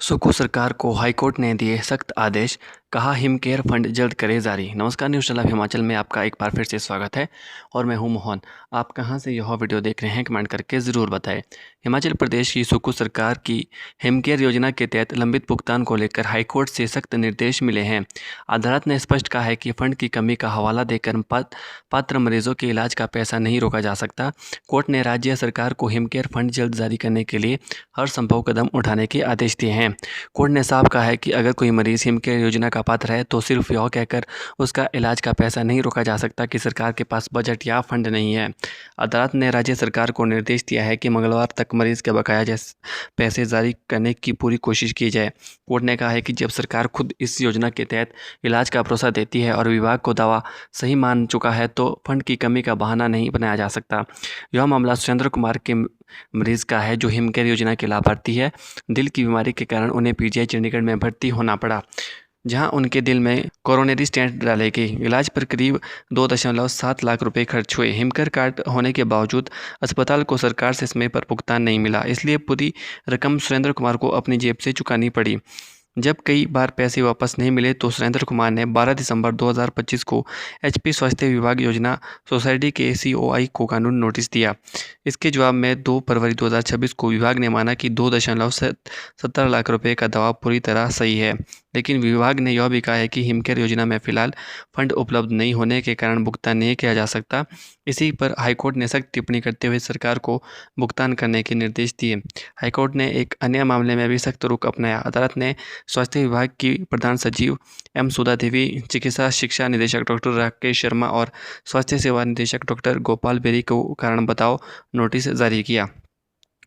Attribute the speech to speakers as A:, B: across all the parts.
A: सुको सरकार को हाईकोर्ट ने दिए सख्त आदेश, कहा हिमकेयर फंड जल्द करे जारी। नमस्कार, न्यूज़ चैनल हिमाचल में आपका एक बार फिर से स्वागत है और मैं हूं मोहन। आप कहां से यह वीडियो देख रहे हैं कमेंट करके ज़रूर बताएं। हिमाचल प्रदेश की सुको सरकार की हिमकेयर योजना के तहत लंबित भुगतान को लेकर हाईकोर्ट से सख्त निर्देश मिले हैं। अदालत ने स्पष्ट कहा है कि फंड की कमी का हवाला देकर पात्र मरीजों के इलाज का पैसा नहीं रोका जा सकता। कोर्ट ने राज्य सरकार को हिमकेयर फंड जल्द जारी करने के लिए हर संभव कदम उठाने के आदेश दिए हैं। कोर्ट ने साफ कहा है कि अगर कोई मरीज हिमकेयर योजना का पात्र है तो सिर्फ यह कहकर उसका इलाज का पैसा नहीं रोका जा सकता कि सरकार के पास बजट या फंड नहीं है। अदालत ने राज्य सरकार को निर्देश दिया है कि मंगलवार तक मरीज के बकाया पैसे जारी करने की पूरी कोशिश की जाए। कोर्ट ने कहा है कि जब सरकार खुद इस योजना के तहत इलाज का भरोसा देती है और विभाग को दावा सही मान चुका है तो फंड की कमी का बहाना नहीं बनाया जा सकता। यह मामला सुरेंद्र कुमार के मरीज का है जो हिमकेयर योजना के लाभार्थी है। दिल की बीमारी के कारण उन्हें पीजीआई चंडीगढ़ में भर्ती होना पड़ा, जहां उनके दिल में कोरोनरी स्टेंट डाले गए। इलाज पर करीब 2.7 लाख रुपए खर्च हुए। हिमकेयर कार्ड होने के बावजूद अस्पताल को सरकार से समय पर भुगतान नहीं मिला, इसलिए पूरी रकम सुरेंद्र कुमार को अपनी जेब से चुकानी पड़ी। जब कई बार पैसे वापस नहीं मिले तो सुरेंद्र कुमार ने 12 दिसंबर 2025 को एचपी स्वास्थ्य विभाग योजना सोसाइटी के सीओआई को कानूनी नोटिस दिया। इसके जवाब में 2 फरवरी 2026 को विभाग ने माना कि 2.17 लाख रुपए का दावा पूरी तरह सही है, लेकिन विभाग ने यह भी कहा है कि हिमकेयर योजना में फिलहाल फंड उपलब्ध नहीं होने के कारण भुगतान नहीं किया जा सकता। इसी पर हाईकोर्ट ने सख्त टिप्पणी करते हुए सरकार को भुगतान करने के निर्देश दिए। हाईकोर्ट ने एक अन्य मामले में भी सख्त रुख अपनाया। अदालत ने स्वास्थ्य विभाग की प्रधान सचिव एम सुधा देवी, चिकित्सा शिक्षा निदेशक डॉक्टर राकेश शर्मा और स्वास्थ्य सेवा निदेशक डॉक्टर गोपाल बेरी को कारण बताओ नोटिस जारी किया।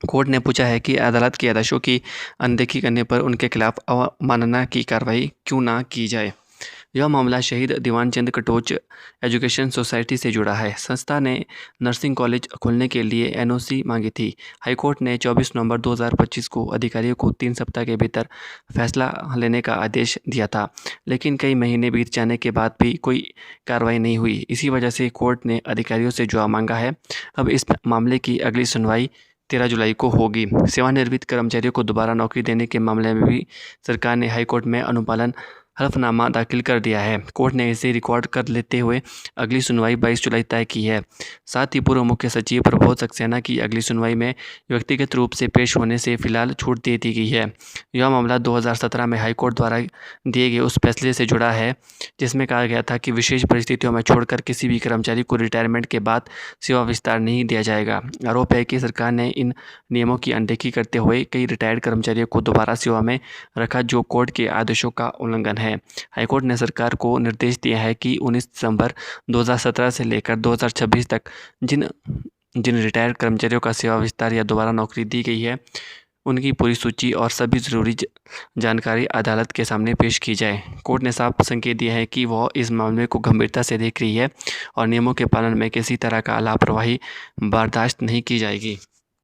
A: कोर्ट ने पूछा है कि अदालत के आदेशों की अनदेखी करने पर उनके खिलाफ अवमानना की कार्रवाई क्यों ना की जाए। यह मामला शहीद दीवान चंद कटोच एजुकेशन सोसाइटी से जुड़ा है। संस्था ने नर्सिंग कॉलेज खोलने के लिए एनओसी मांगी थी। हाईकोर्ट ने 24 नवंबर 2025 को अधिकारियों को 3 सप्ताह के भीतर फैसला लेने का आदेश दिया था, लेकिन कई महीने बीत जाने के बाद भी कोई कार्रवाई नहीं हुई। इसी वजह से कोर्ट ने अधिकारियों से जवाब मांगा है। अब इस मामले की अगली सुनवाई 13 जुलाई को होगी। सेवानिवृत्त कर्मचारियों को दोबारा नौकरी देने के मामले में भी सरकार ने हाईकोर्ट में अनुपालन हलफनामा दाखिल कर दिया है। कोर्ट ने इसे रिकॉर्ड कर लेते हुए अगली सुनवाई 22 जुलाई तय की है। साथ ही पूर्व मुख्य सचिव प्रबोध सक्सेना की अगली सुनवाई में व्यक्तिगत रूप से पेश होने से फिलहाल छूट दे दी गई है। यह मामला 2017 में हाईकोर्ट द्वारा दिए गए उस फैसले से जुड़ा है जिसमें कहा गया था कि विशेष परिस्थितियों में छोड़कर किसी भी कर्मचारी को रिटायरमेंट के बाद सेवा विस्तार नहीं दिया जाएगा। आरोप है कि सरकार ने इन नियमों की अनदेखी करते हुए कई रिटायर्ड कर्मचारियों को दोबारा सेवा में रखा, जो कोर्ट के आदेशों का उल्लंघन है। हाईकोर्ट ने सरकार को निर्देश दिया है कि 19 दिसंबर 2017 से लेकर 2026 तक जिन रिटायर्ड कर्मचारियों का सेवा विस्तार या दोबारा नौकरी दी गई है, उनकी पूरी सूची और सभी जरूरी जानकारी अदालत के सामने पेश की जाए। कोर्ट ने साफ संकेत दिया है कि वह इस मामले को गंभीरता से देख रही है और नियमों के पालन में किसी तरह का लापरवाही बर्दाश्त नहीं की जाएगी।